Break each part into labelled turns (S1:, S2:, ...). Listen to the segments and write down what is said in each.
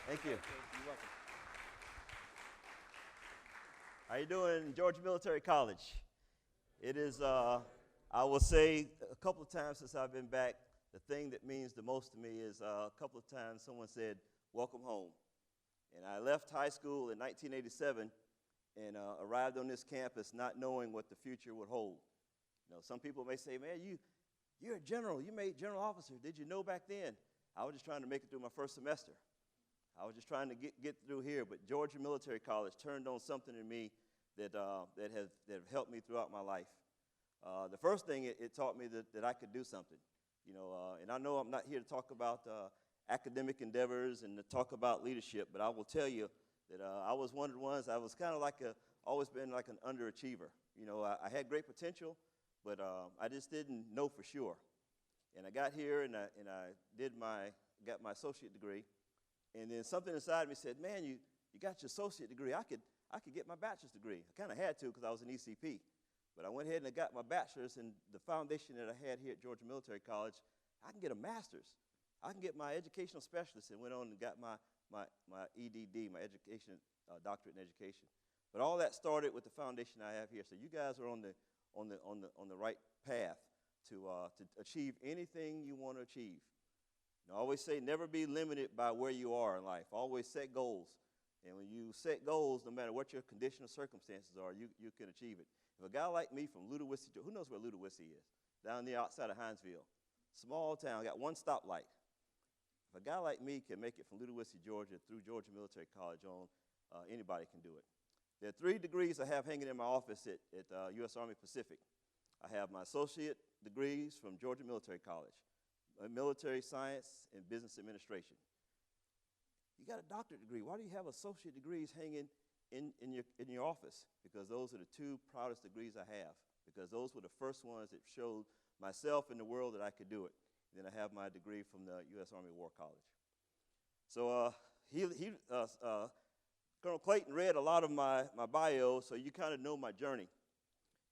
S1: Thank you.
S2: You're welcome.
S1: How you doing, Georgia Military College? It is, I will say, a couple of times since I've been back, the thing that means the most to me is a couple of times someone said, "Welcome home." And I left high school in 1987 and arrived on this campus not knowing what the future would hold. Some people may say, "Man, you're a general. You made general officer. Did you know back then?" I was just trying to make it through my first semester. I was just trying to get through here, but Georgia Military College turned on something in me that have helped me throughout my life. The first thing it taught me that I could do something, and I know I'm not here to talk about academic endeavors and to talk about leadership, but I will tell you that I was one of the ones. I was kind of always been like an underachiever. I had great potential, but I just didn't know for sure. And I got here and I got my associate degree. And then something inside me said, "Man, you got your associate degree. I could get my bachelor's degree." I kind of had to because I was an ECP. But I went ahead and I got my bachelor's, and the foundation that I had here at Georgia Military College, I can get a master's. I can get my educational specialist, and went on and got my EDD, my education doctorate in education. But all that started with the foundation I have here. So you guys are on the right path to achieve anything you want to achieve. I always say never be limited by where you are in life. Always set goals. And when you set goals, no matter what your condition or circumstances are, you can achieve it. If a guy like me from Ludowici, who knows where Ludowici is? Down there outside of Hinesville. Small town, got one stoplight. If a guy like me can make it from Ludowici, Georgia, through Georgia Military College on, anybody can do it. There are 3 degrees I have hanging in my office at U.S. Army Pacific. I have my associate degrees from Georgia Military College. Military science and business administration. You got a doctorate degree. Why do you have associate degrees hanging in your office? Because those are the 2 proudest degrees I have. Because those were the first ones that showed myself in the world that I could do it. And then I have my degree from the U.S. Army War College. So Colonel Clayton read a lot of my bio, so you kind of know my journey.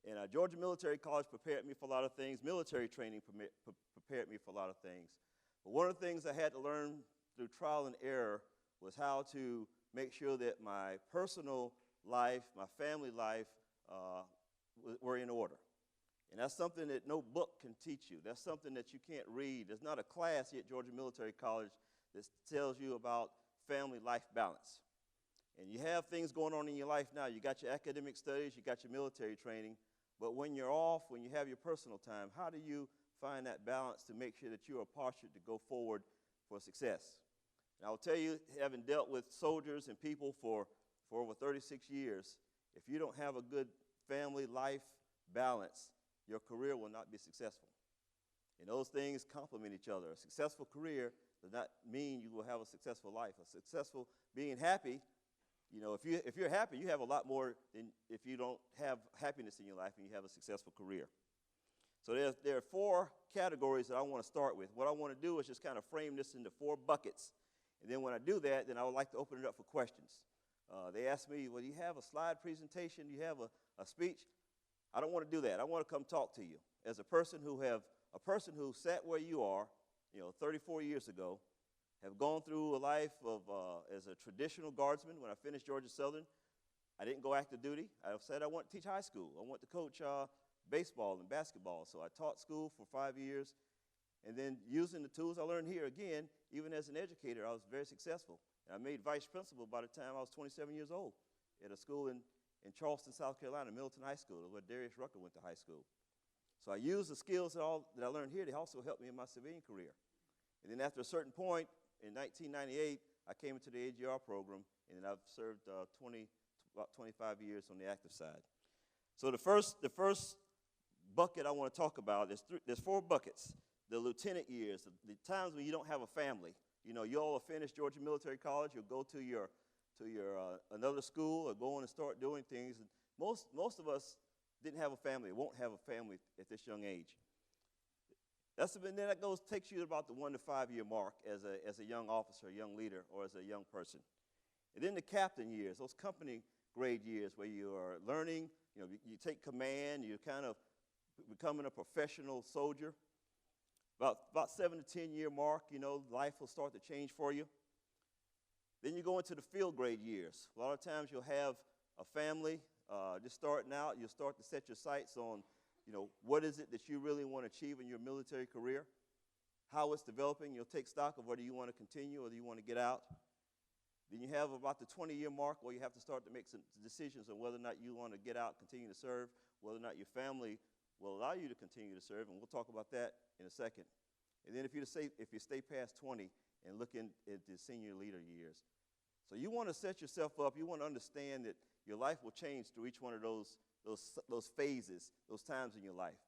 S1: And Georgia Military College prepared me for a lot of things. Military training prepared me for a lot of things. But one of the things I had to learn through trial and error was how to make sure that my personal life, my family life, were in order. And that's something that no book can teach you. That's something that you can't read. There's not a class here at Georgia Military College that tells you about family life balance. And you have things going on in your life now. You got your academic studies, you got your military training. But when you're off, when you have your personal time, how do you find that balance to make sure that you are postured to go forward for success? And I will tell you, having dealt with soldiers and people for over 36 years, if you don't have a good family life balance, your career will not be successful. And those things complement each other. A successful career does not mean you will have a successful life. A successful being happy, if you're happy, you have a lot more than if you don't have happiness in your life and you have a successful career. So there are 4 categories that I want to start with. What I want to do is just kind of frame this into 4 buckets. And then when I do that, then I would like to open it up for questions. They ask me, "Well, do you have a slide presentation? Do you have a speech?" I don't want to do that. I want to come talk to you as a person who sat where you are, 34 years ago, have gone through a life of as a traditional guardsman. When I finished Georgia Southern, I didn't go active duty. I said I want to teach high school. I want to coach baseball and basketball. So I taught school for 5 years. And then using the tools I learned here, again, even as an educator, I was very successful. And I made vice principal by the time I was 27 years old at a school in Charleston, South Carolina, Milton High School, where Darius Rucker went to high school. So I used the skills that I learned here. They also helped me in my civilian career. And then after a certain point, in 1998, I came into the AGR program, and then I've served about 25 years on the active side. So the first bucket I want to talk about, there's 4 buckets. The lieutenant years, the times when you don't have a family. You all have finished Georgia Military College. You'll go to your another school or go on and start doing things. And most of us didn't have a family, won't have a family at this young age. Then that takes you about the 1 to 5 year mark as a young officer, a young leader, or as a young person. And then the captain years, those company grade years where you are learning, you take command, you're kind of becoming a professional soldier. About 7 to 10 year mark, life will start to change for you. Then you go into the field grade years. A lot of times you'll have a family just starting out. You'll start to set your sights on, what is it that you really want to achieve in your military career, how it's developing. You'll take stock of whether you want to continue or you want to get out. Then you have about the 20-year mark where you have to start to make some decisions on whether or not you want to get out, continue to serve, whether or not your family will allow you to continue to serve, and we'll talk about that in a second. And then if you stay past 20 and look into senior leader years. So you want to set yourself up. You want to understand that your life will change through each one of those phases, those times in your life.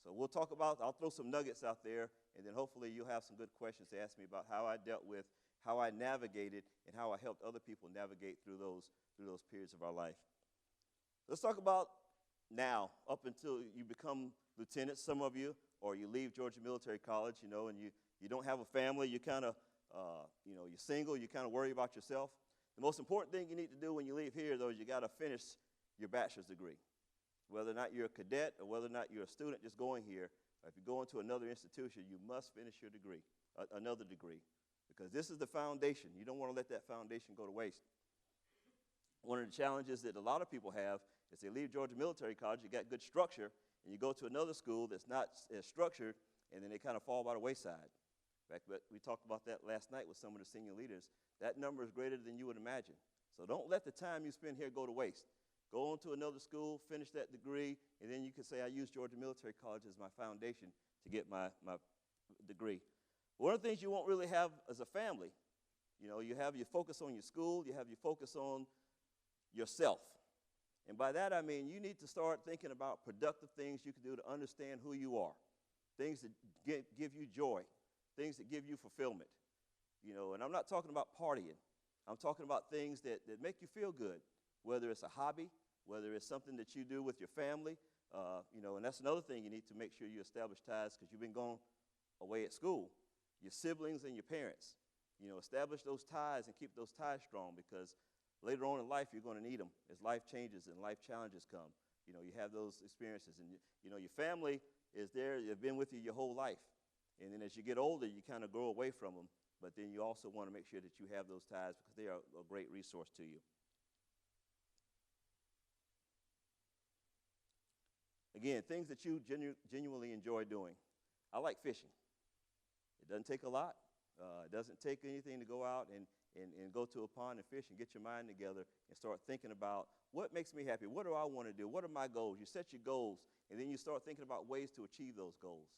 S1: So we'll talk about, I'll throw some nuggets out there, and then hopefully you'll have some good questions to ask me about how I dealt with, how I navigated, and how I helped other people navigate through those periods of our life. Let's talk about now, up until you become lieutenant, some of you, or you leave Georgia Military College, and you don't have a family, you kind of, you're single, you kind of worry about yourself. The most important thing you need to do when you leave here, though, is you got to finish your bachelor's degree. Whether or not you're a cadet or whether or not you're a student just going here, or if you go into another institution, you must finish your degree, another degree, because this is the foundation. You don't want to let that foundation go to waste. One of the challenges that a lot of people have is they leave Georgia Military College, you got good structure, and you go to another school that's not as structured, and then they kind of fall by the wayside. In fact, we talked about that last night with some of the senior leaders. That number is greater than you would imagine. So don't let the time you spend here go to waste. Go on to another school, finish that degree, and then you can say, I use Georgia Military College as my foundation to get my degree. One of the things you won't really have as a family, you have your focus on your school, you have your focus on yourself. And by that I mean you need to start thinking about productive things you can do to understand who you are, things that give you joy, things that give you fulfillment. And I'm not talking about partying. I'm talking about things that make you feel good, whether it's a hobby, whether it's something that you do with your family, and that's another thing you need to make sure you establish ties because you've been going away at school, your siblings and your parents. Establish those ties and keep those ties strong because later on in life you're going to need them as life changes and life challenges come. You have those experiences and, your family is there. They've been with you your whole life. And then as you get older, you kind of grow away from them. But then you also want to make sure that you have those ties because they are a great resource to you. Again, things that you genuinely enjoy doing. I like fishing. It doesn't take a lot. It doesn't take anything to go out and go to a pond and fish and get your mind together and start thinking about what makes me happy. What do I want to do? What are my goals? You set your goals, and then you start thinking about ways to achieve those goals.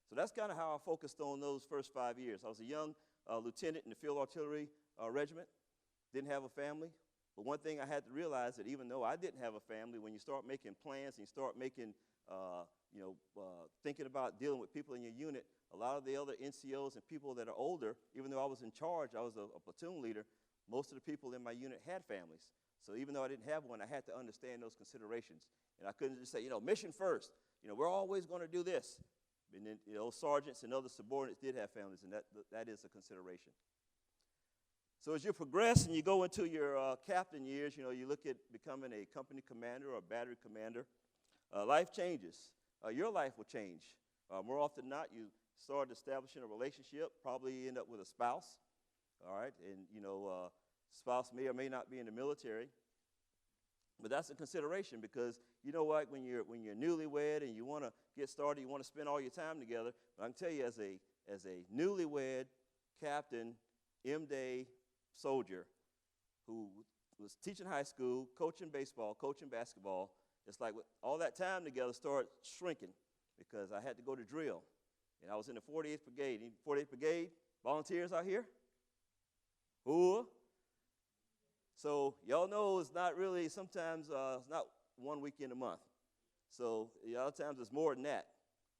S1: So that's kind of how I focused on those first 5 years. I was a young lieutenant in the Field Artillery Regiment, didn't have a family. But one thing I had to realize that even though I didn't have a family, when you start making plans and you start making, thinking about dealing with people in your unit, a lot of the other NCOs and people that are older, even though I was in charge, I was a platoon leader, most of the people in my unit had families. So even though I didn't have one, I had to understand those considerations. And I couldn't just say, mission first. We're always going to do this. And then, sergeants and other subordinates did have families, and that is a consideration. So as you progress and you go into your captain years, you look at becoming a company commander or a battery commander, life changes. Your life will change. More often than not, you start establishing a relationship, probably end up with a spouse, all right? And, spouse may or may not be in the military. But that's a consideration because you know what, when you're newlywed and you want to get started, you want to spend all your time together. But I can tell you as a newlywed captain, M-Day soldier who was teaching high school, coaching baseball, coaching basketball, it's like all that time together started shrinking because I had to go to drill. And I was in the 48th Brigade. 48th Brigade, volunteers out here? Ooh. So y'all know it's not really, sometimes it's not 1 weekend a month. So a lot of times it's more than that.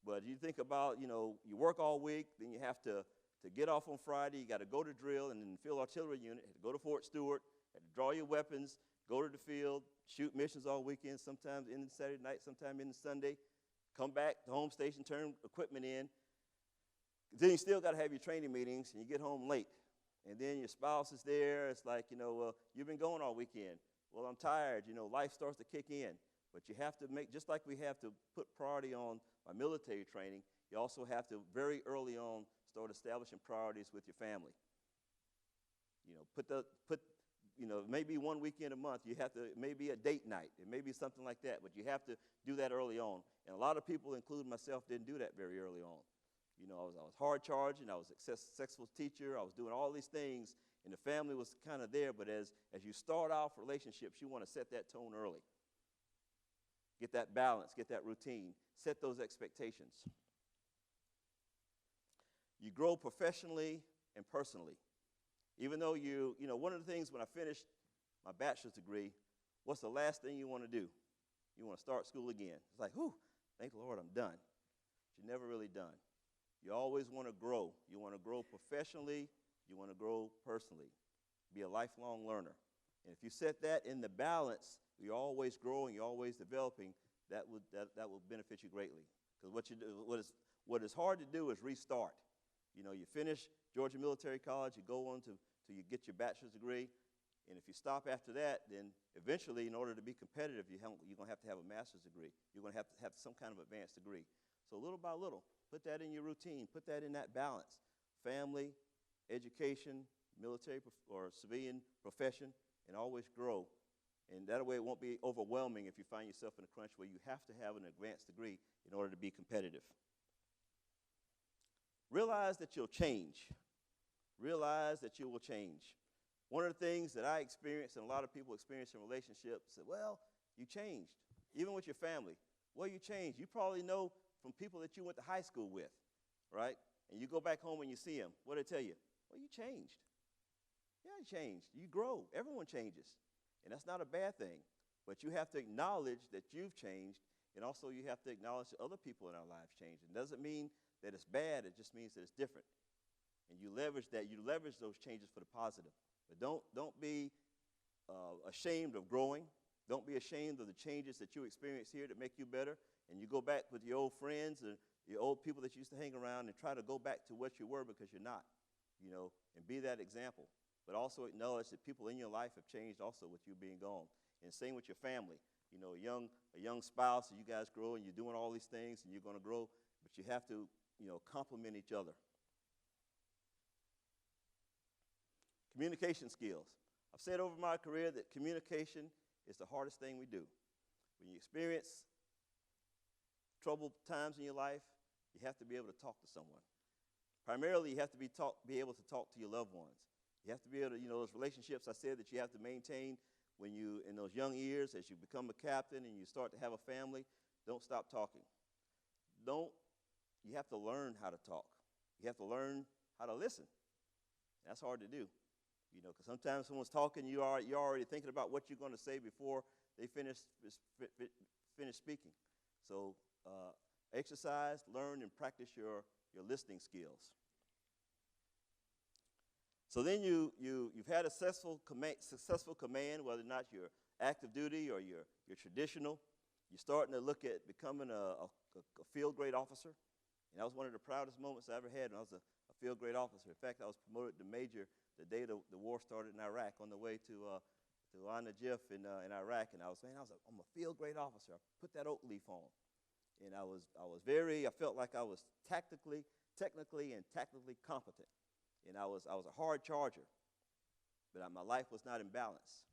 S1: But you think about, you work all week, then you have to get off on Friday, you got to go to drill, and in the Field Artillery Unit, had to go to Fort Stewart, had to draw your weapons, go to the field, shoot missions all weekend, sometimes in the Saturday night, sometimes in the Sunday, come back to home station, turn equipment in. Then you still got to have your training meetings, and you get home late. And then your spouse is there. It's like, well, you've been going all weekend. Well, I'm tired. Life starts to kick in. But you have to make, just like we have to put priority on my military training, you also have to very early on start establishing priorities with your family. Maybe one weekend a month, you have to, maybe a date night. It may be something like that, but you have to do that early on. And a lot of people, including myself, didn't do that very early on. I was hard charging. I was a successful teacher. I was doing all these things, and the family was kind of there. But as you start off relationships, you want to set that tone early. Get that balance, get that routine, set those expectations. You grow professionally and personally. Even though one of the things when I finished my bachelor's degree, what's the last thing you want to do? You want to start school again. It's like, whew, thank the Lord I'm done. But you're never really done. You always want to grow. You want to grow professionally. You want to grow personally. Be a lifelong learner. And if you set that in the balance, you're always growing, you're always developing, that will benefit you greatly. Because what is hard to do is restart. You finish Georgia Military College, you go on to you get your bachelor's degree, and if you stop after that, then eventually, in order to be competitive, you're going to have a master's degree. You're going to have some kind of advanced degree. So little by little, put that in your routine. Put that in that balance. Family, education, military or civilian profession, and always grow. And that way it won't be overwhelming if you find yourself in a crunch where you have to have an advanced degree in order to be competitive. Realize that you'll change. Realize that you will change. One of the things that I experienced and a lot of people experience in relationships is, well, you changed. Even with your family. Well, you changed. You probably know from people that you went to high school with, right? And you go back home and you see them. What do they tell you? Well, you changed. Yeah, you changed. You grow. Everyone changes. And that's not a bad thing. But you have to acknowledge that you've changed, and also you have to acknowledge that other people in our lives changed. It doesn't mean that it's bad. It just means that it's different. And you leverage that. You leverage those changes for the positive. But don't be ashamed of growing. Don't be ashamed of the changes that you experience here that make you better. And you go back with your old friends and your old people that you used to hang around and try to go back to what you were because you're not, and be that example. But also acknowledge that people in your life have changed also with you being gone. And same with your family. A young spouse, and you guys grow and you're doing all these things and you're going to grow, but you have to, complement each other. Communication skills. I've said over my career that communication is the hardest thing we do. When you experience troubled times in your life, you have to be able to talk to someone. Primarily, you have to be able to talk to your loved ones. You have to be able to, those relationships I said that you have to maintain when you, in those young years, as you become a captain and you start to have a family, don't stop talking. You have to learn how to talk. You have to learn how to listen. That's hard to do, because sometimes someone's talking, you're already thinking about what you're going to say before they finish speaking. So exercise, learn, and practice your listening skills. So then you've had a successful command, whether or not you're active duty or you're traditional. You're starting to look at becoming a field grade officer. And that was one of the proudest moments I ever had when I was a field grade officer. In fact, I was promoted to major the day the war started in Iraq on the way to Najaf in Iraq. And I'm a field grade officer. I put that oak leaf on. And I felt like I was technically and tactically competent. And I was a hard charger, but my life was not in balance.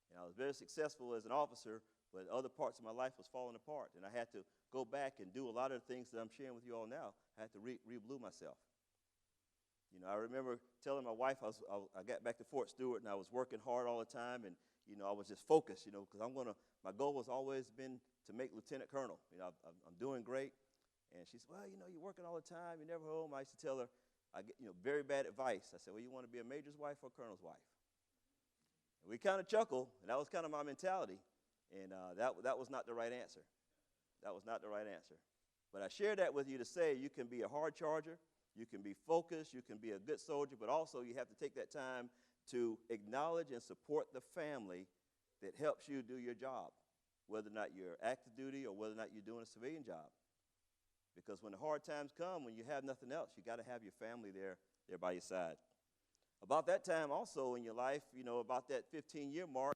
S1: And I was very successful as an officer, but other parts of my life was falling apart. And I had to go back and do a lot of the things that I'm sharing with you all now. I had to re-blue myself. I remember telling my wife I got back to Fort Stewart and I was working hard all the time, and I was just focused, because my goal has always been to make lieutenant colonel. I'm doing great. And she said, well, you're working all the time, you're never home. I used to tell her, I get very bad advice. I said, well, you want to be a major's wife or a colonel's wife? And we kind of chuckled, and that was kind of my mentality. And that was not the right answer. That was not the right answer. But I share that with you to say you can be a hard charger, you can be focused, you can be a good soldier, but also you have to take that time to acknowledge and support the family that helps you do your job, whether or not you're active duty or whether or not you're doing a civilian job. Because when the hard times come, when you have nothing else, you got to have your family there by your side. About that time also in your life, about that 15-year mark,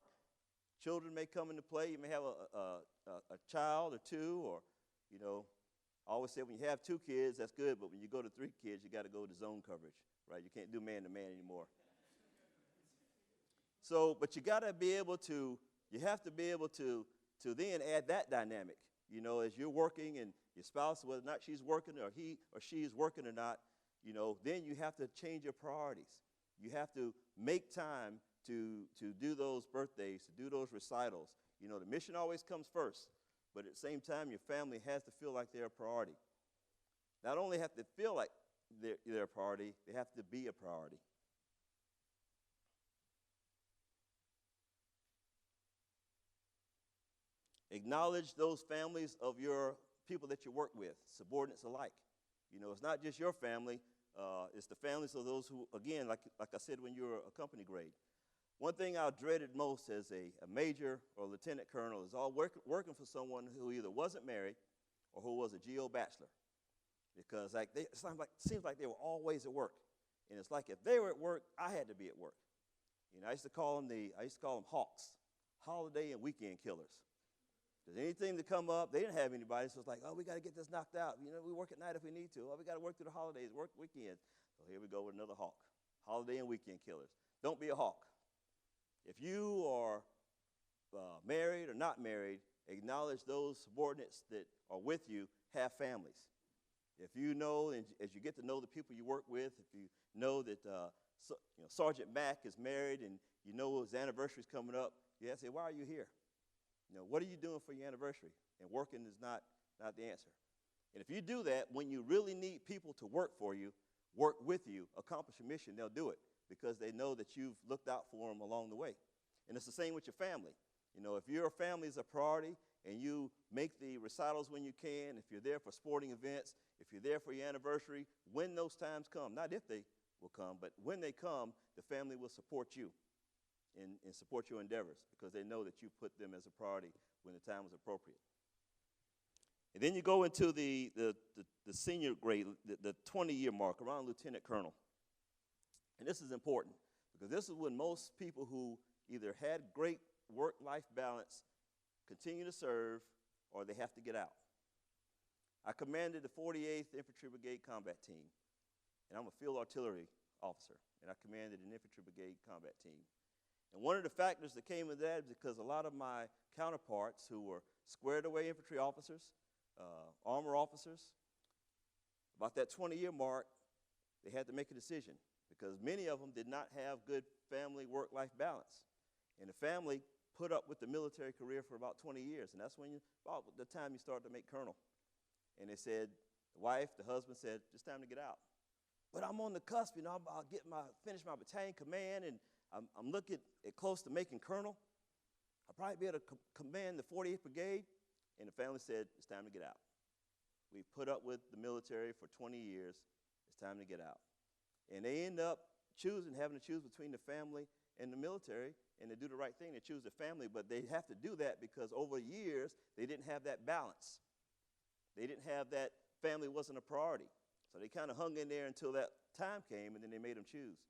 S1: children may come into play. You may have a child or two, or, I always say when you have 2 kids, that's good, but when you go to 3 kids, you got to go to zone coverage, right? You can't do man-to-man anymore. So, but you got to be able to, you have to be able to then add that dynamic. You know, as you're working and your spouse, whether or not she's working or he or she is working or not, you know, then you have to change your priorities. You have to make time to do those birthdays, to do those recitals. You know, the mission always comes first, but at the same time, your family has to feel like they're a priority. Not only have to feel like they're a priority, they have to be a priority. Acknowledge those families of your people that you work with, subordinates alike. You know, it's not just your family, it's the families of those who, again, like I said when you were a company grade. One thing I dreaded most as a major or lieutenant colonel is all working for someone who either wasn't married or who was a GO bachelor. Because like it seems like they were always at work. And it's like if they were at work, I had to be at work. You know, I used to call them hawks, holiday and weekend killers. Because anything to come up, they didn't have anybody, so it's like, oh, we got to get this knocked out. You know, we work at night if we need to. Oh, we got to work through the holidays, work weekends. So here we go with another hawk, holiday and weekend killers. Don't be a hawk. If you are married or not married, acknowledge those subordinates that are with you have families. If you know, and as you get to know the people you work with, if you know that Sergeant Mack is married and you know his anniversary is coming up, you have to say, why are you here? You know, what are you doing for your anniversary? And working is not the answer. And if you do that, when you really need people to work for you, work with you, accomplish your mission, they'll do it because they know that you've looked out for them along the way. And it's the same with your family. You know, if your family is a priority and you make the recitals when you can, if you're there for sporting events, if you're there for your anniversary, when those times come, not if they will come, but when they come, the family will support you and support your endeavors because they know that you put them as a priority when the time was appropriate. And then you go into the senior grade, the 20-year mark, around lieutenant colonel. And this is important because this is when most people who either had great work-life balance continue to serve or they have to get out. I commanded the 48th Infantry Brigade Combat Team, and I'm a field artillery officer, and I commanded an Infantry Brigade Combat Team. And one of the factors that came with that is because a lot of my counterparts who were squared away infantry officers, armor officers, about that 20-year mark, they had to make a decision because many of them did not have good family work-life balance. And the family put up with the military career for about 20 years, and that's about the time you start to make colonel. And they said, the wife, the husband said, it's time to get out. But I'm on the cusp, you know, I'll finish my battalion command, and I'm looking at close to making colonel. I'll probably be able to command the 48th Brigade. And the family said, it's time to get out. We've put up with the military for 20 years. It's time to get out. And they end up having to choose between the family and the military, and they do the right thing. They choose the family, but they have to do that because over years, they didn't have that balance. They didn't have that, family wasn't a priority. So they kind of hung in there until that time came, and then they made them choose.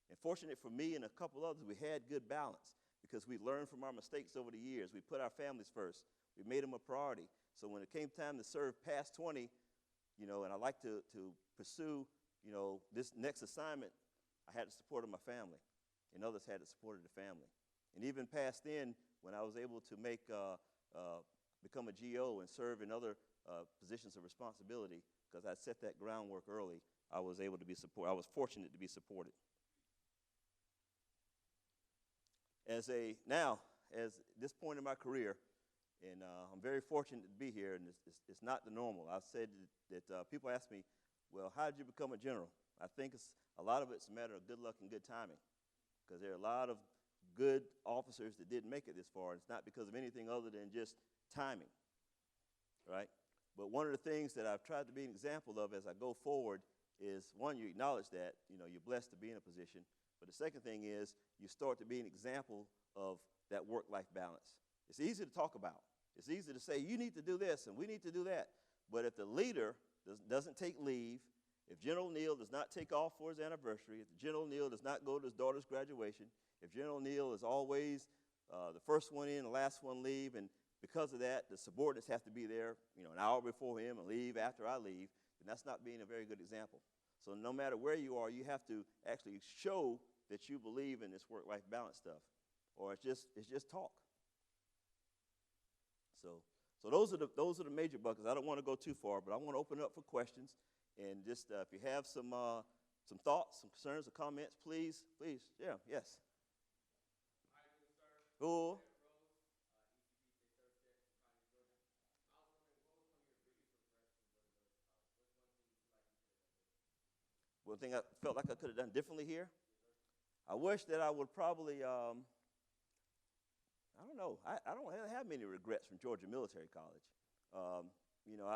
S1: And fortunate for me and a couple others, we had good balance because we learned from our mistakes over the years. We put our families first. We made them a priority. So when it came time to serve past 20, you know, and I like to pursue, you know, this next assignment, I had the support of my family, and others had the support of the family. And even past then, when I was able to become a GO and serve in other positions of responsibility, because I set that groundwork early, I was able to be supported. I was fortunate to be supported. As this point in my career, and I'm very fortunate to be here, and it's not the normal. I've said that people ask me, well, how did you become a general? I think a lot of it's a matter of good luck and good timing, because there are a lot of good officers that didn't make it this far, and it's not because of anything other than just timing, right? But one of the things that I've tried to be an example of as I go forward is, one, you acknowledge that, you know, you're blessed to be in a position, but the second thing is you start to be an example of that work-life balance. It's easy to talk about. It's easy to say, you need to do this and we need to do that. But if the leader doesn't take leave, if General Neal does not take off for his anniversary, if General Neal does not go to his daughter's graduation, if General Neal is always the first one in, the last one leave, and because of that, the subordinates have to be there, you know, an hour before him and leave after I leave, then that's not being a very good example. So no matter where you are, you have to actually show that you believe in this work-life balance stuff. or it's just talk. So those are the major buckets. I don't want to go too far, but I want to open it up for questions. And just if you have some thoughts, some concerns, or comments, please, yeah, yes. Who? One thing I felt like I could have done differently here. I wish that I would probably, I don't know. I don't have many regrets from Georgia Military College. You know,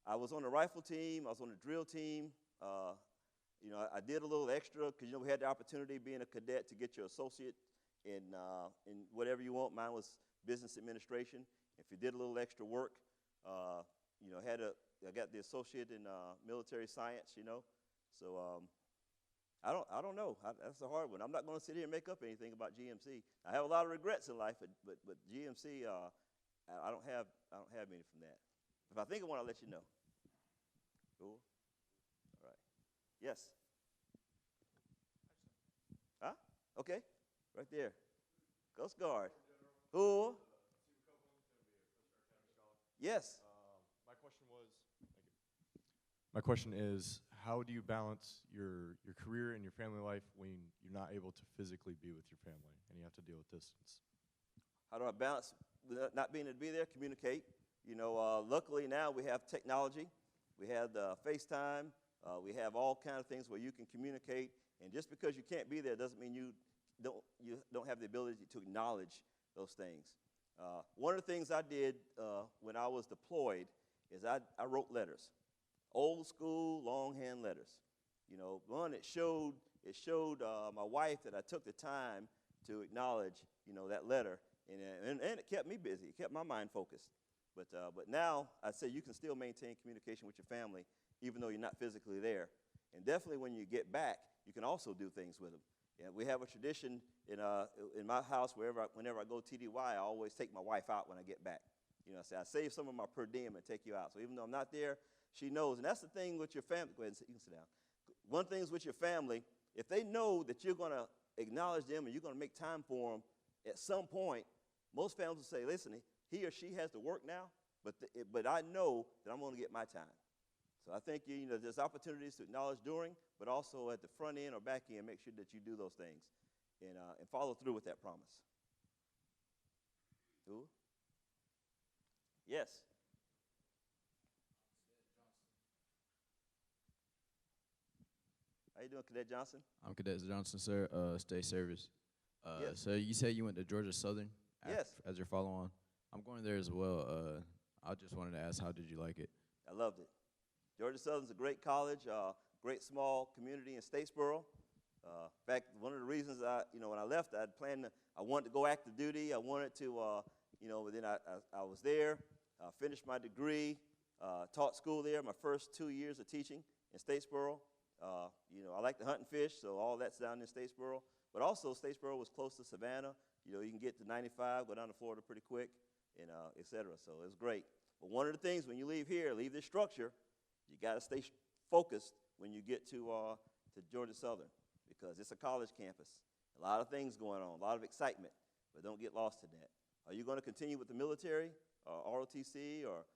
S1: I was on the rifle team. I was on the drill team. You know, I did a little extra because, you know, we had the opportunity being a cadet to get your associate in whatever you want. Mine was business administration. If you did a little extra work, you know, I got the associate in military science, you know. So I don't know. That's a hard one. I'm not going to sit here and make up anything about GMC. I have a lot of regrets in life, but GMC, I don't have many from that. If I think of one, I'll let you know. Cool. All right. Yes. Huh? Okay. Right there. Coast Guard. Who? Yes.
S2: My question is, how do you balance your career and your family life when you're not able to physically be with your family and you have to deal with distance?
S1: How do I balance not being able to be there? Communicate. You know, luckily now we have technology. We have FaceTime. We have all kinds of things where you can communicate. And just because you can't be there doesn't mean you don't have the ability to acknowledge those things. One of the things I did when I was deployed is I wrote letters. Old school longhand letters. You know, one, it showed my wife that I took the time to acknowledge, you know, that letter, and it kept me busy. It kept my mind focused. But now I say you can still maintain communication with your family even though you're not physically there. And definitely when you get back, you can also do things with them. Yeah, we have a tradition in my house whenever I go TDY, I always take my wife out when I get back. You know, I say I save some of my per diem and take you out. So even though I'm not there, she knows. And that's the thing with your family. Go ahead and sit, you can sit down. One thing is with your family, if they know that you're going to acknowledge them and you're going to make time for them at some point, most families will say, listen, he or she has to work now, but I know that I'm going to get my time. So I think, you know, there's opportunities to acknowledge during, but also at the front end or back end, make sure that you do those things and follow through with that promise. Who? Yes. How you doing, Cadet Johnson?
S3: I'm Cadet Johnson, sir. State service.
S1: Yes.
S3: So you said you went to Georgia Southern
S1: Yes.
S3: as your follow-on. I'm going there as well. I just wanted to ask, how did you like it?
S1: I loved it. Georgia Southern's a great college, great small community in Statesboro. In fact, one of the reasons when I left, I wanted to go active duty. I wanted to, but then I was there, finished my degree, taught school there, my first 2 years of teaching in Statesboro. I like to hunt and fish, so all that's down in Statesboro. But also, Statesboro was close to Savannah. You know, you can get to 95, go down to Florida pretty quick, and et cetera. So it was great. But one of the things when you leave here, leave this structure, you got to stay focused when you get to Georgia Southern because it's a college campus. A lot of things going on, a lot of excitement, but don't get lost in that. Are you going to continue with the military, ROTC, or?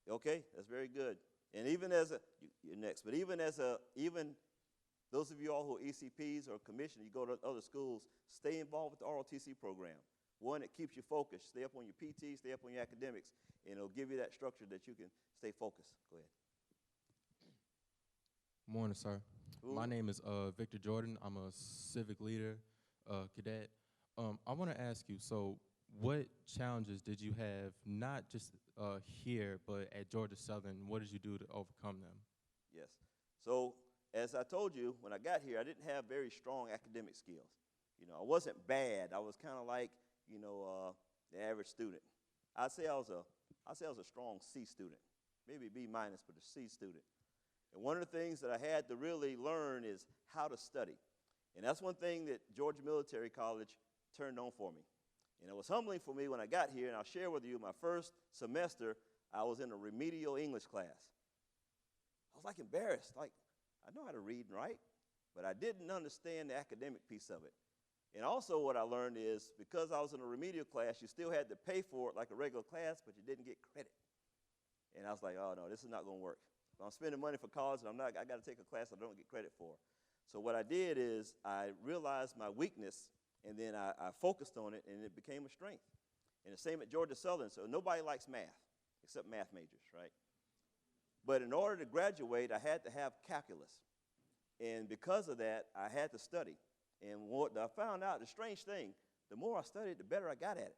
S1: Yeah, okay, that's very good. And even you're next, but even those of you all who are ECPs or commissioned, you go to other schools, stay involved with the ROTC program. One, it keeps you focused. Stay up on your PT, stay up on your academics, and it'll give you that structure that you can stay focused. Go ahead.
S2: Morning, sir.
S1: Ooh.
S2: My name is Victor Jordan. I'm a civic leader, cadet. I want to ask you, so what challenges did you have, not just here, but at Georgia Southern? What did you do to overcome them?
S1: Yes. So as I told you, when I got here, I didn't have very strong academic skills. You know, I wasn't bad. I was kind of like, the average student. I'd say I was a strong C student, maybe B minus, but a C student. And one of the things that I had to really learn is how to study. And that's one thing that Georgia Military College turned on for me. And it was humbling for me when I got here, and I'll share with you, my first semester, I was in a remedial English class. I was like embarrassed, like I know how to read and write, but I didn't understand the academic piece of it. And also what I learned is because I was in a remedial class, you still had to pay for it like a regular class, but you didn't get credit. And I was like, oh, no, this is not going to work. If I'm spending money for college, and I got to take a class I don't get credit for. So what I did is I realized my weakness, and then I focused on it, and it became a strength. And the same at Georgia Southern. So nobody likes math except math majors, right? But in order to graduate, I had to have calculus. And because of that, I had to study. And what I found out, the strange thing, the more I studied, the better I got at it.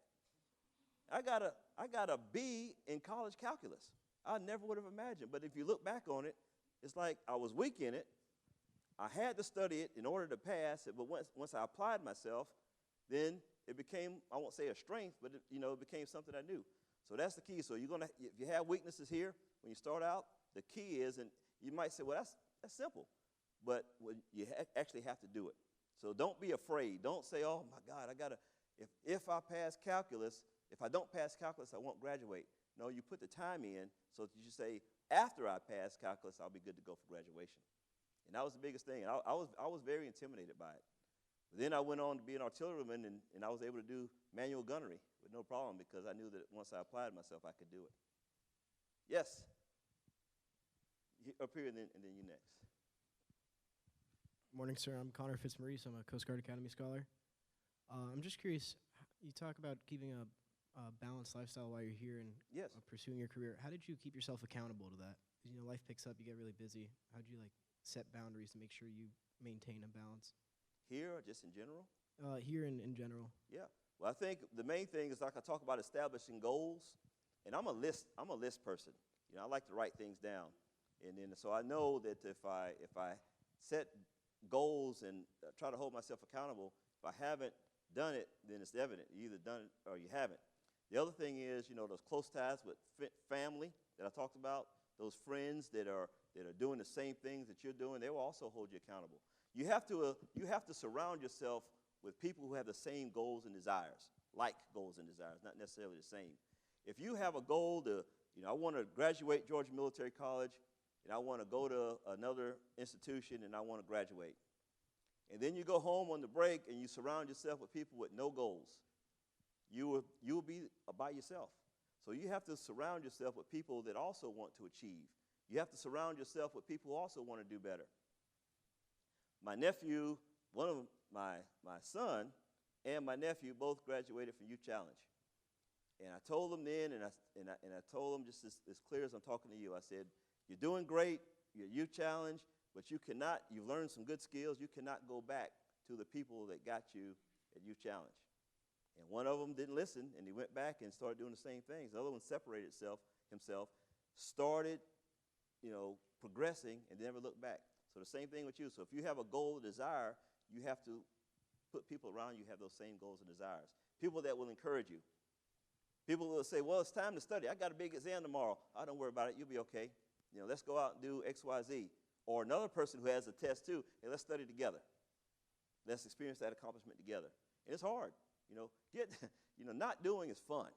S1: I got a B in college calculus. I never would have imagined. But if you look back on it, it's like I was weak in it. I had to study it in order to pass it. But once I applied myself, then it became, I won't say a strength, but it became something I knew. So that's the key. So if you have weaknesses here when you start out, the key is, and you might say, well, that's simple. But you actually have to do it. So don't be afraid. Don't say, oh, my God, if I pass calculus, if I don't pass calculus, I won't graduate. No, you put the time in so that you say, after I pass calculus, I'll be good to go for graduation. And that was the biggest thing. And I was very intimidated by it. But then I went on to be an artilleryman, and I was able to do manual gunnery with no problem because I knew that once I applied myself, I could do it. Yes? Up here, and then you next.
S4: Morning, sir. I'm Connor Fitzmaurice. I'm a Coast Guard Academy scholar. I'm just curious, you talk about keeping a balanced lifestyle while you're here and
S1: yes.
S4: Pursuing your career. How did you keep yourself accountable to that? 'Cause, life picks up, you get really busy. How did you set boundaries to make sure you maintain a balance?
S1: Here or just in general?
S4: Here in general.
S1: Yeah. Well, I think the main thing is I talk about establishing goals, and I'm a list person. I like to write things down, and then so I know that if I set goals and try to hold myself accountable, if I haven't done it, then it's evident. You either done it or you haven't. The other thing is, those close ties with family that I talked about, those friends that are doing the same things that you're doing, they will also hold you accountable. You have to surround yourself with people who have the same goals and desires, like goals and desires, not necessarily the same. If you have a goal to, I want to graduate Georgia Military College, and I want to go to another institution, and I want to graduate. And then you go home on the break, and you surround yourself with people with no goals. You will be by yourself. So you have to surround yourself with people that also want to achieve. You have to surround yourself with people who also want to do better. My nephew, one of my son and my nephew both graduated from Youth Challenge. And I told them then, and I told them just as clear as I'm talking to you, I said, you're doing great, you're Youth Challenge, but you've learned some good skills. You cannot go back to the people that got you at Youth Challenge. And one of them didn't listen, and he went back and started doing the same things. The other one separated himself, started, progressing, and never looked back. So the same thing with you. So if you have a goal or desire, you have to put people around you who have those same goals and desires. People that will encourage you. People will say, well, it's time to study. I got a big exam tomorrow. Oh, don't worry about it. You'll be okay. Let's go out and do X, Y, Z. Or another person who has a test too. Hey, let's study together. Let's experience that accomplishment together. And it's hard. Not doing is fun.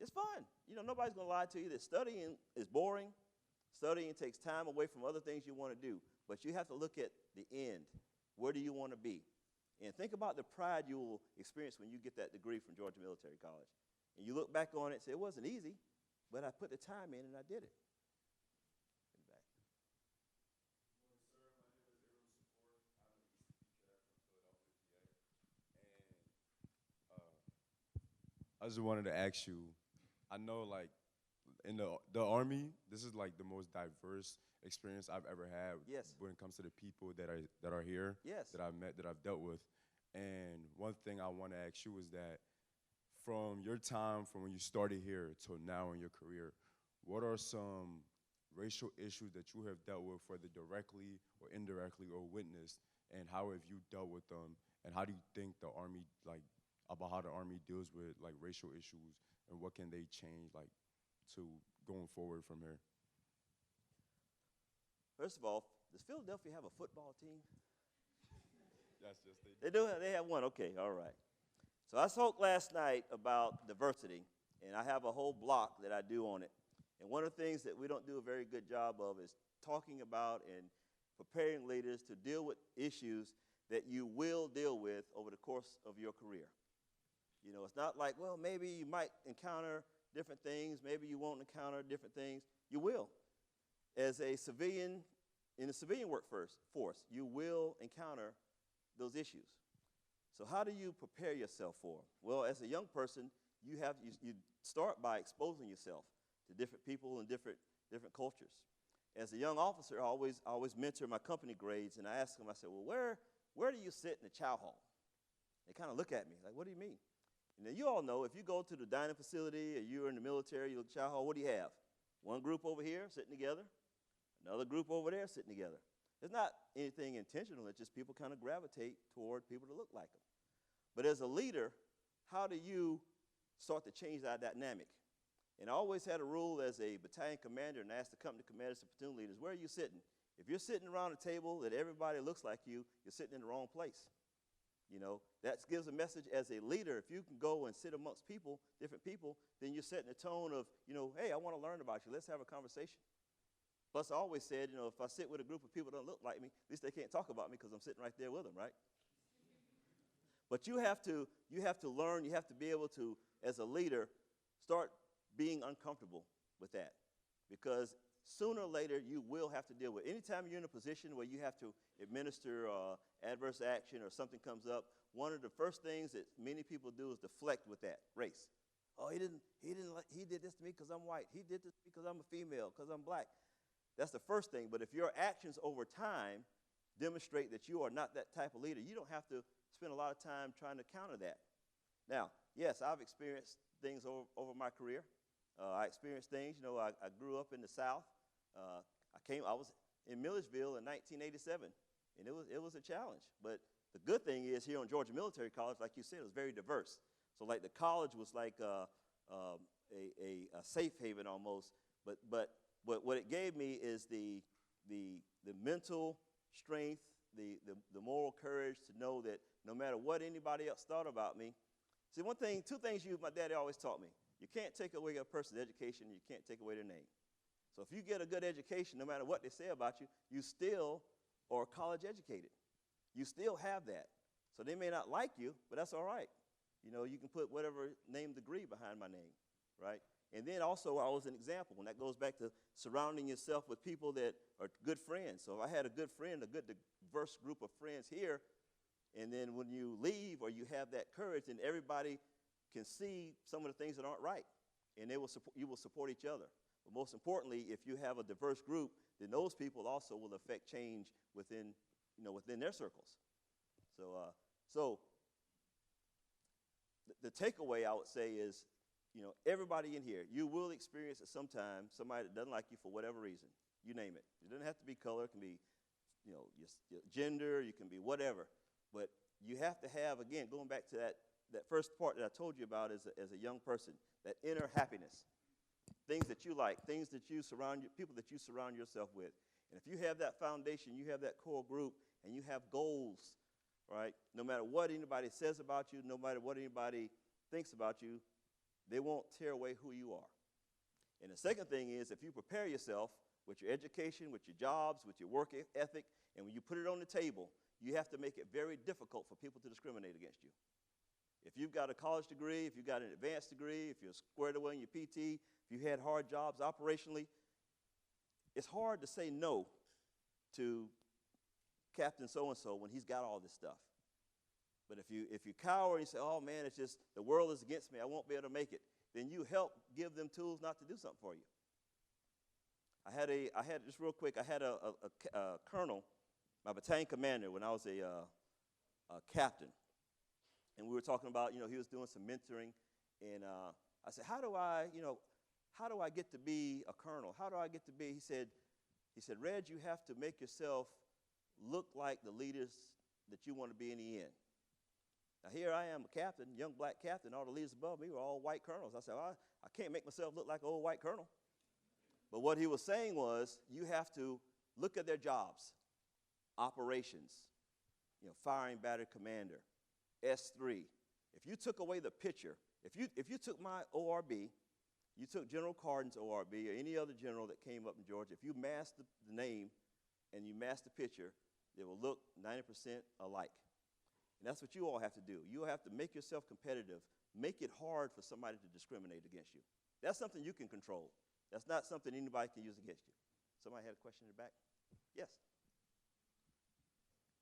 S1: It's fun. Nobody's going to lie to you that studying is boring. Studying takes time away from other things you want to do. But you have to look at the end. Where do you want to be? And think about the pride you will experience when you get that degree from Georgia Military College. And you look back on it and say, it wasn't easy, but I put the time in and I did it.
S5: I just wanted to ask you, I know in the Army, this is the most diverse experience I've ever had.
S1: Yes.
S5: When it comes to the people that are here,
S1: yes,
S5: that I've met, that I've dealt with. And one thing I want to ask you is that from your time, from when you started here till now in your career, what are some racial issues that you have dealt with, whether directly or indirectly or witnessed, and how have you dealt with them? And how do you think the Army, about how the Army deals with racial issues, and what can they change to going forward from here?
S1: First of all, does Philadelphia have a football team?
S5: Yes,
S1: they do. They have one. Okay, all right. So I spoke last night about diversity, and I have a whole block that I do on it. And one of the things that we don't do a very good job of is talking about and preparing leaders to deal with issues that you will deal with over the course of your career. You know, it's not like, well, maybe you might encounter different things, maybe you won't encounter different things. You will. As a civilian, in the civilian workforce, you will encounter those issues. So how do you prepare yourself for them? Well, as a young person, you start by exposing yourself to different people and different cultures. As a young officer, I always mentor my company grades, and I ask them, I said, well, where do you sit in the chow hall? They kind of look at me like, what do you mean? And then you all know, if you go to the dining facility or you're in the military, you look at the chow hall, what do you have? One group over here sitting together, another group over there sitting together. It's not anything intentional. It's just people kind of gravitate toward people that look like them. But as a leader, how do you start to change that dynamic? And I always had a rule as a battalion commander, and I asked the company commanders and platoon leaders, where are you sitting? If you're sitting around a table that everybody looks like you, you're sitting in the wrong place. You know, that gives a message as a leader. If you can go and sit amongst people, different people, then you're setting a tone of, you know, hey, I want to learn about you. Let's have a conversation. Plus, I always said, you know, if I sit with a group of people that don't look like me, at least they can't talk about me because I'm sitting right there with them, right? But you have to learn, you have to be able to, as a leader, start being uncomfortable with that. Because sooner or later, you will have to deal with it. Anytime you're in a position where you have to administer adverse action or something comes up, one of the first things that many people do is deflect with that race. Oh, he did this to me because I'm white. He did this because I'm a female, because I'm black. That's the first thing. But if your actions over time demonstrate that you are not that type of leader, you don't have to spend a lot of time trying to counter that. Now, yes, I've experienced things over my career. I experienced things, you know, I grew up in the South. I was in Milledgeville in 1987, and it was a challenge. But the good thing is here on Georgia Military College, like you said, it was very diverse. So like the college was like a safe haven almost. But what it gave me is the mental strength, the moral courage to know that no matter what anybody else thought about me. See, two things my daddy always taught me. You can't take away a person's education, and you can't take away their name. So if you get a good education, no matter what they say about you, you still are college educated. You still have that. So they may not like you, but that's all right. You know, you can put whatever name degree behind my name, right? And then also I was an example, and that goes back to surrounding yourself with people that are good friends. So if I had a good friend, a good diverse group of friends here, and then when you leave or you have that courage, then everybody can see some of the things that aren't right, and you will support each other. But most importantly, if you have a diverse group, then those people also will affect change within their circles. So the takeaway I would say is, you know, everybody in here, you will experience at some time somebody that doesn't like you for whatever reason. You name it. It doesn't have to be color. It can be, you know, your gender. You can be whatever. But you have to have, again, going back to that first part that I told you about as a young person, that inner happiness, things that you like, things that people that you surround yourself with. And if you have that foundation, you have that core group, and you have goals, right? No matter what anybody says about you, no matter what anybody thinks about you, they won't tear away who you are. And the second thing is, if you prepare yourself with your education, with your jobs, with your work ethic, and when you put it on the table, you have to make it very difficult for people to discriminate against you. If you've got a college degree, if you've got an advanced degree, if you're squared away in your PT, if you had hard jobs operationally, it's hard to say no to Captain so-and-so when he's got all this stuff. But if you cower and you say, oh, man, it's just the world is against me, I won't be able to make it, then you help give them tools not to do something for you. I had just real quick, I had a colonel, my battalion commander, when I was a captain. And we were talking about, you know, he was doing some mentoring. And I said, how do I get to be a colonel? How do I get to be? He said, Reg, you have to make yourself look like the leaders that you want to be in the end. Now, here I am, a captain, young black captain. All the leaders above me were all white colonels. I said, I can't make myself look like an old white colonel. But what he was saying was, you have to look at their jobs, operations, you know, firing battery commander, S3. If you took away the picture, if you took my ORB, you took General Carden's ORB or any other general that came up in Georgia, if you masked the name and you masked the picture, that will look 90% alike. And that's what you all have to do. You have to make yourself competitive. Make it hard for somebody to discriminate against you. That's something you can control. That's not something anybody can use against you. Somebody had a question in the back? Yes.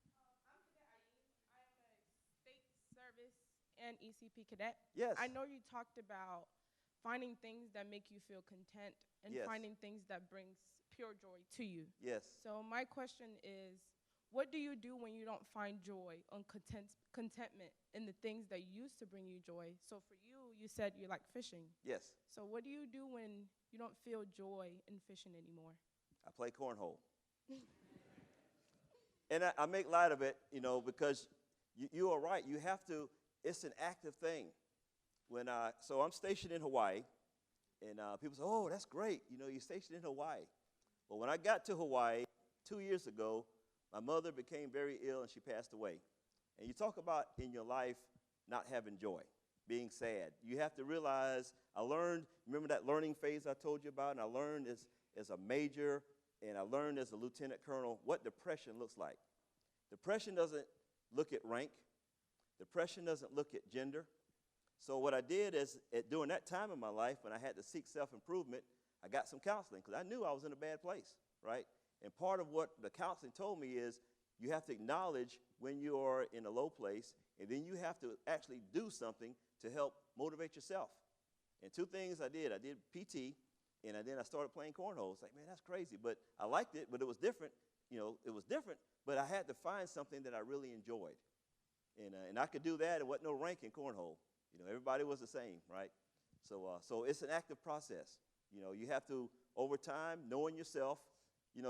S6: I'm Cadet Ayeen. I am a state service and ECP cadet.
S1: Yes.
S6: I know you talked about finding things that make you feel content and
S1: Yes.
S6: finding things that brings pure joy to you.
S1: Yes.
S6: So my question is, what do you do when you don't find joy or contentment in the things that used to bring you joy? So for you, you said you like fishing.
S1: Yes.
S6: So what do you do when you don't feel joy in fishing anymore?
S1: I play cornhole. And I make light of it, because you are right. You have to, it's an active thing. So I'm stationed in Hawaii, and people say, oh, that's great. You're stationed in Hawaii. Well, when I got to Hawaii 2 years ago, my mother became very ill, and she passed away. And you talk about in your life not having joy, being sad. You have to realize, I learned, remember that learning phase I told you about? And I learned as a major, and I learned as a lieutenant colonel what depression looks like. Depression doesn't look at rank. Depression doesn't look at gender. So what I did is, during that time in my life when I had to seek self-improvement, I got some counseling because I knew I was in a bad place, right? And part of what the counseling told me is you have to acknowledge when you are in a low place, and then you have to actually do something to help motivate yourself. And two things I did. I did PT, and then I started playing cornhole. It's like, man, that's crazy. But I liked it, but it was different. It was different, but I had to find something that I really enjoyed. And I could do that. It wasn't no rank in cornhole. Everybody was the same, right? So it's an active process. You have to, over time, knowing yourself. You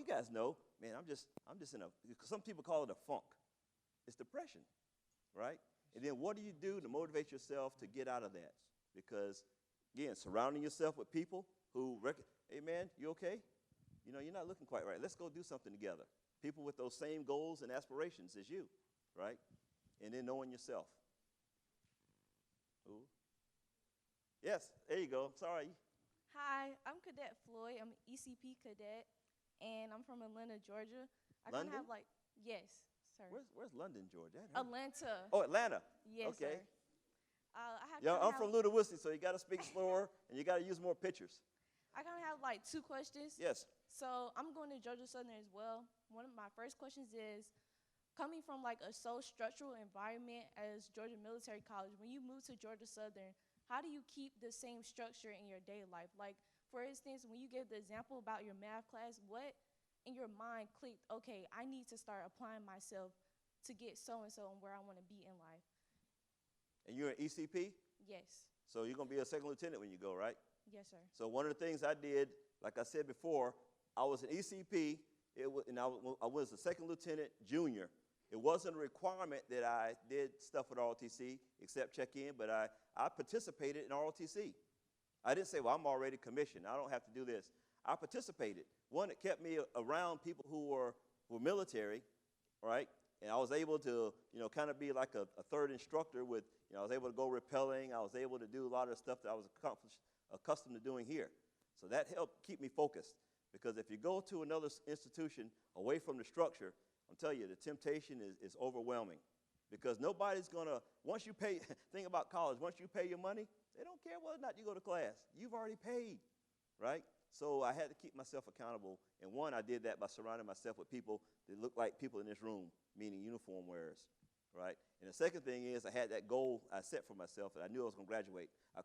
S1: guys know, man, I'm just in some people call it a funk. It's depression, right? And then what do you do to motivate yourself to get out of that? Because, again, surrounding yourself with people who, hey, man, you okay? You're not looking quite right. Let's go do something together. People with those same goals and aspirations as you, right? And then knowing yourself. Ooh. Yes, there you go. Sorry.
S7: Hi, I'm Cadet Floyd. I'm an ECP cadet, and I'm from Atlanta, Georgia. I kind of
S1: London?
S7: have yes, sir.
S1: Where's London, Georgia?
S7: Atlanta.
S1: Oh, Atlanta.
S7: Yes,
S1: Okay.
S7: sir.
S1: I'm from Ludwig, so you got to speak slower and you got to use more pictures.
S7: I kind of have two questions.
S1: Yes.
S7: So I'm going to Georgia Southern as well. One of my first questions is, coming from a so structural environment as Georgia Military College, when you move to Georgia Southern, how do you keep the same structure in your daily life? For instance, when you give the example about your math class, what in your mind clicked, okay, I need to start applying myself to get so-and-so and where I want to be in life?
S1: And you're an ECP?
S7: Yes.
S1: So you're going to be a second lieutenant when you go, right?
S7: Yes, sir.
S1: So one of the things I did, like I said before, I was an ECP, and I was a second lieutenant junior. It wasn't a requirement that I did stuff with ROTC except check in, but I participated in ROTC. I didn't say, well, I'm already commissioned. I don't have to do this. I participated. One, it kept me around people who were military, right? And I was able to, kind of be like a third instructor with, I was able to go rappelling. I was able to do a lot of stuff that I was accustomed to doing here. So that helped keep me focused. Because if you go to another institution away from the structure, I'm telling you, the temptation is overwhelming. Because nobody's going to, once you pay, think about college, once you pay your money, they don't care whether or not you go to class. You've already paid, right? So I had to keep myself accountable. And one, I did that by surrounding myself with people that look like people in this room, meaning uniform wearers, right? And the second thing is I had that goal I set for myself, and I knew I was going to graduate. I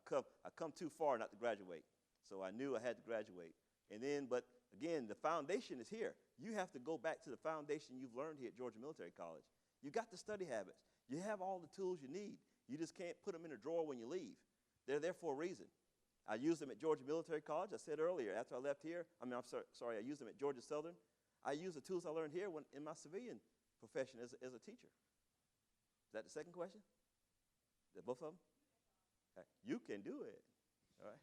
S1: come too far not to graduate. So I knew I had to graduate. And then, but again, the foundation is here. You have to go back to the foundation you've learned here at Georgia Military College. You got the study habits. You have all the tools you need. You just can't put them in a drawer when you leave. They're there for a reason. I used them at Georgia Military College. I said earlier, after I left here, I used them at Georgia Southern. I used the tools I learned here in my civilian profession as a teacher. Is that the second question? Is that both of them? Okay. You can do it. All right.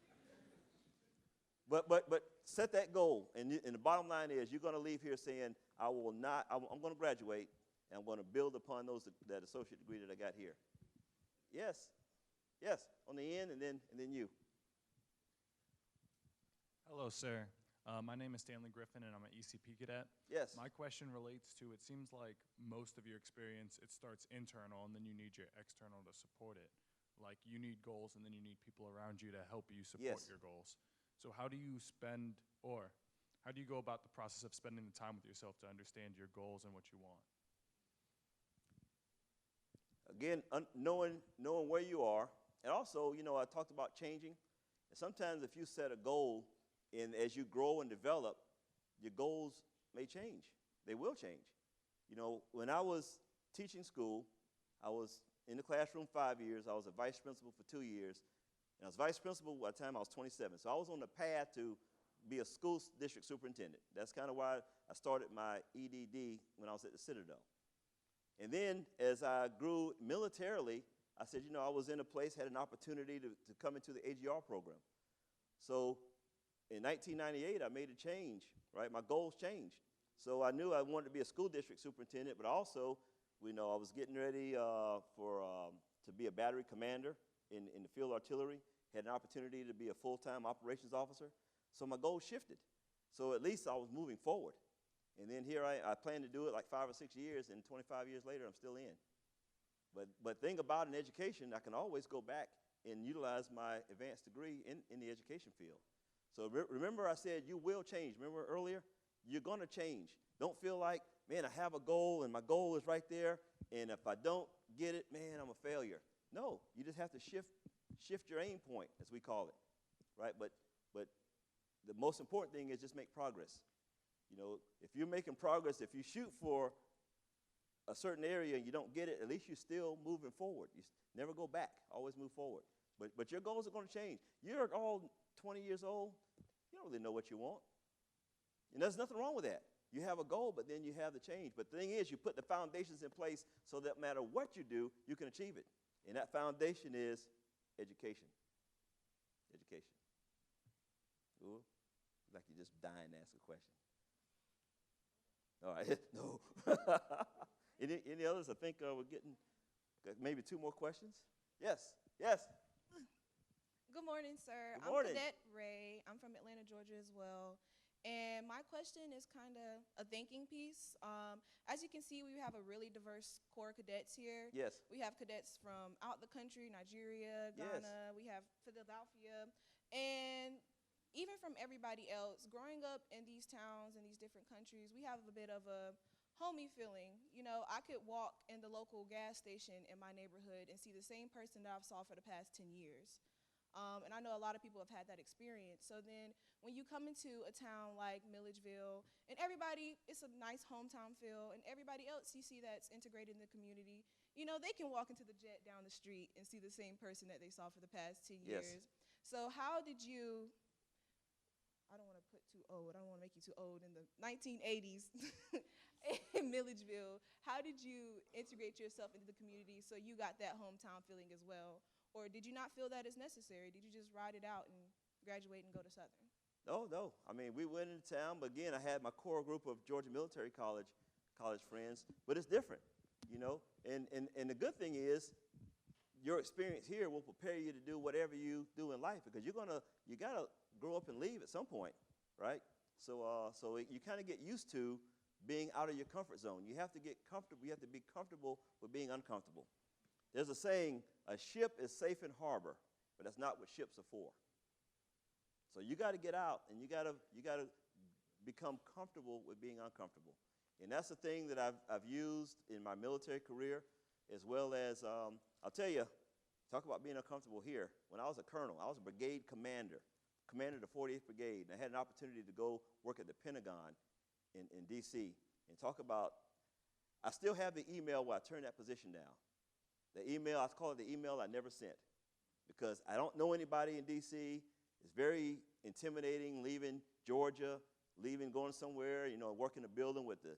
S1: But set that goal, and the bottom line is you're going to leave here saying, I'm going to graduate, and I'm going to build upon that associate degree that I got here. Yes, on the end, and then you.
S8: Hello, sir. My name is Stanley Griffin, and I'm an ECP cadet.
S1: Yes.
S8: My question relates to, it seems like most of your experience, it starts internal, and then you need your external to support it. Like, you need goals, and then you need people around you to help you support
S1: Yes.
S8: your goals. So how do you spend, or how do you go about the process of spending the time with yourself to understand your goals and what you want?
S1: Again, knowing where you are, and also, I talked about changing. And sometimes if you set a goal, and as you grow and develop, your goals may change. They will change. When I was teaching school, I was in the classroom 5 years. I was a vice principal for 2 years. And I was vice principal by the time I was 27. So I was on the path to be a school district superintendent. That's kind of why I started my EDD when I was at the Citadel. And then as I grew militarily, I said, I was in a place, had an opportunity to come into the AGR program. So in 1998, I made a change, right? My goals changed. So I knew I wanted to be a school district superintendent, but also, I was getting ready to be a battery commander in the field artillery, had an opportunity to be a full-time operations officer. So my goals shifted. So at least I was moving forward. And then here I plan to do it like 5 or 6 years, and 25 years later, I'm still in. But thing about an education, I can always go back and utilize my advanced degree in the education field. So remember I said you will change. Remember earlier? You're going to change. Don't feel like, man, I have a goal, and my goal is right there, and if I don't get it, man, I'm a failure. No, you just have to shift your aim point, as we call it, right? But the most important thing is just make progress. If you're making progress, if you shoot for a certain area and you don't get it, at least you're still moving forward. You never go back. Always move forward. But your goals are going to change. You're all 20 years old. You don't really know what you want. And there's nothing wrong with that. You have a goal, but then you have the change. But the thing is, you put the foundations in place so that no matter what you do, you can achieve it. And that foundation is education. Education. Ooh, like you're just dying to ask a question. All right, no. Any others? I think we're getting maybe 2 more questions. Yes.
S9: Good morning, sir.
S1: Good morning.
S9: I'm Cadet Ray. I'm from Atlanta, Georgia as well. And my question is kind of a thinking piece. As you can see, we have a really diverse core of cadets here.
S1: Yes.
S9: We have cadets from out the country, Nigeria, Ghana.
S1: Yes.
S9: We have Philadelphia. And even from everybody else, growing up in these towns and these different countries, we have a bit of a homey feeling. I could walk in the local gas station in my neighborhood and see the same person that I've saw for the past 10 years. And I know a lot of people have had that experience. So then when you come into a town like Milledgeville, and everybody, it's a nice hometown feel, and everybody else you see that's integrated in the community, they can walk into the jet down the street and see the same person that they saw for the past 10
S1: Yes.
S9: years. So how did you, I don't want to put too old, I don't want to make you too old, in the 1980s in Milledgeville, how did you integrate yourself into the community so you got that hometown feeling as well? Or did you not feel that is necessary? Did you just ride it out and graduate and go to Southern?
S1: No. I mean, we went into town, but again, I had my core group of Georgia Military College friends, but it's different, And the good thing is, your experience here will prepare you to do whatever you do in life, because you gotta grow up and leave at some point, right? So you kind of get used to being out of your comfort zone. You have to get comfortable. You have to be comfortable with being uncomfortable. There's a saying, a ship is safe in harbor, but that's not what ships are for. So you got to get out, and you got to become comfortable with being uncomfortable. And that's the thing that I've used in my military career, as well as, I'll tell you, talk about being uncomfortable here. When I was a colonel, I was a brigade commander of the 48th Brigade, and I had an opportunity to go work at the Pentagon in D.C. and talk about, I still have the email where I turned that position down. The email, I call it the email I never sent, because I don't know anybody in D.C. It's very intimidating leaving Georgia, going somewhere, working in a building with the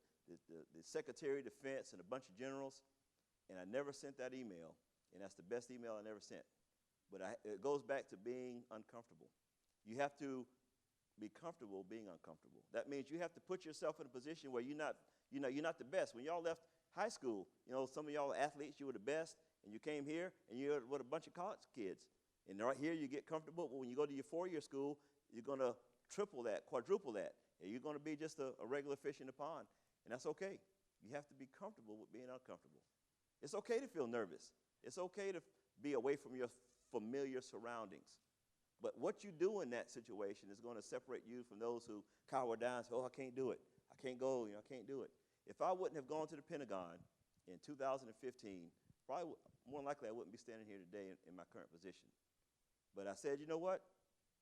S1: Secretary of Defense and a bunch of generals, and I never sent that email, and that's the best email I never sent. But it goes back to being uncomfortable. You have to be comfortable being uncomfortable. That means you have to put yourself in a position where you're not the best. When y'all left high school, some of y'all are athletes, you were the best, and you came here, and you're with a bunch of college kids. And right here, you get comfortable, but when you go to your 4-year school, you're going to triple that, quadruple that. And you're going to be just a regular fish in the pond, and that's okay. You have to be comfortable with being uncomfortable. It's okay to feel nervous. It's okay to be away from your familiar surroundings. But what you do in that situation is going to separate you from those who cower down and say, oh, I can't do it. I can't go, I can't do it. If I wouldn't have gone to the Pentagon in 2015, probably more than likely I wouldn't be standing here today in my current position. But I said, you know what?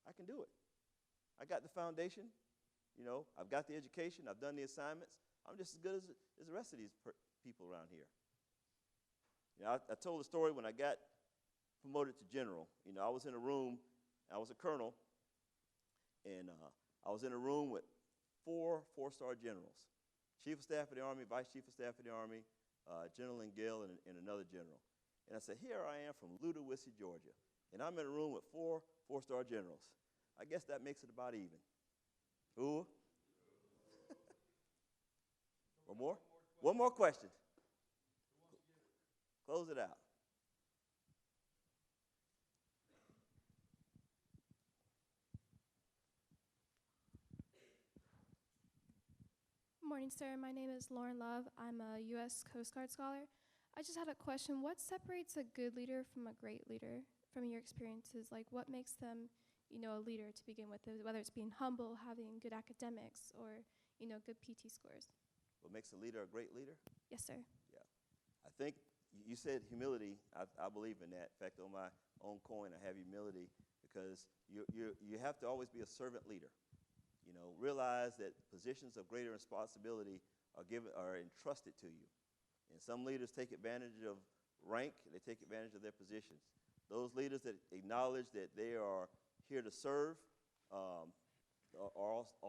S1: I can do it. I got the foundation. I've got the education. I've done the assignments. I'm just as good as the rest of these people around here. I told the story when I got promoted to general. I was in a room. I was a colonel, and I was in a room with 4 4-star generals, Chief of Staff of the Army, Vice Chief of Staff of the Army, General and Gill, and another general. And I said, here I am from Ludowici, Georgia, and I'm in a room with 4 4-star generals. I guess that makes it about even. Ooh. One more? One more question. Close it out.
S10: Morning, sir. My name is Lauren Love. I'm a U.S. Coast Guard scholar. I just had a question. What separates a good leader from a great leader from your experiences? Like, what makes them, a leader to begin with, whether it's being humble, having good academics, or, good PT scores?
S1: What makes a leader a great leader?
S10: Yes, sir.
S1: Yeah. I think you said humility. I believe in that. In fact, on my own coin, I have humility because you have to always be a servant leader. Realize that positions of greater responsibility are entrusted to you. And some leaders take advantage of rank, they take advantage of their positions. Those leaders that acknowledge that they are here to serve are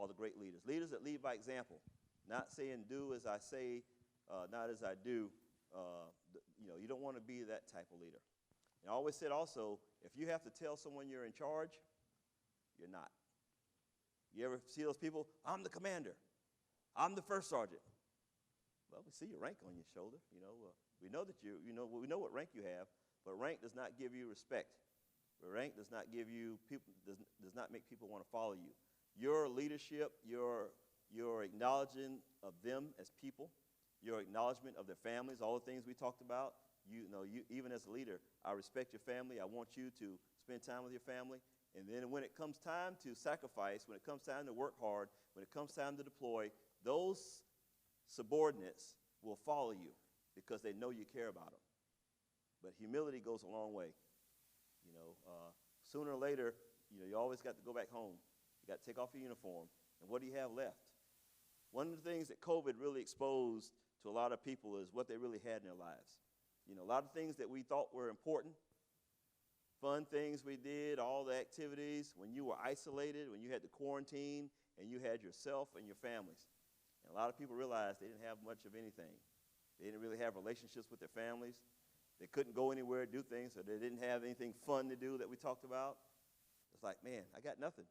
S1: the great leaders. Leaders that lead by example, not saying do as I say, not as I do. You don't want to be that type of leader. And I always said also, if you have to tell someone you're in charge, you're not. You ever see those people? I'm the commander. I'm the first sergeant. Well, we see your rank on your shoulder. We know that we know what rank you have, but rank does not give you respect. Rank does not give you people, does not make people want to follow you. Your leadership, your acknowledging of them as people, your acknowledgement of their families, all the things we talked about. Even as a leader, I respect your family. I want you to spend time with your family. And then when it comes time to sacrifice, when it comes time to work hard, when it comes time to deploy, those subordinates will follow you because they know you care about them. But humility goes a long way. Sooner or later, you always got to go back home. You got to take off your uniform. And what do you have left? One of the things that COVID really exposed to a lot of people is what they really had in their lives. A lot of things that we thought were important, fun things we did, all the activities, when you were isolated, when you had to quarantine, and you had yourself and your families. And a lot of people realized they didn't have much of anything. They didn't really have relationships with their families. They couldn't go anywhere, do things, or they didn't have anything fun to do that we talked about. It's like, man, I got nothing.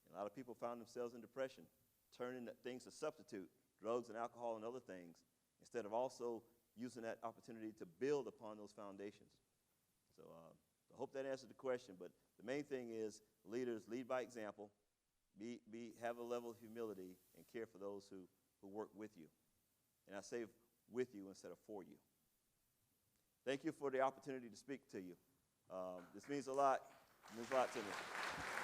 S1: And a lot of people found themselves in depression, turning things to substitute, drugs and alcohol and other things, instead of also using that opportunity to build upon those foundations. So I hope that answered the question, but the main thing is leaders lead by example, have a level of humility, and care for those who work with you. And I say with you instead of for you. Thank you for the opportunity to speak to you. This means a lot. It means a lot to me.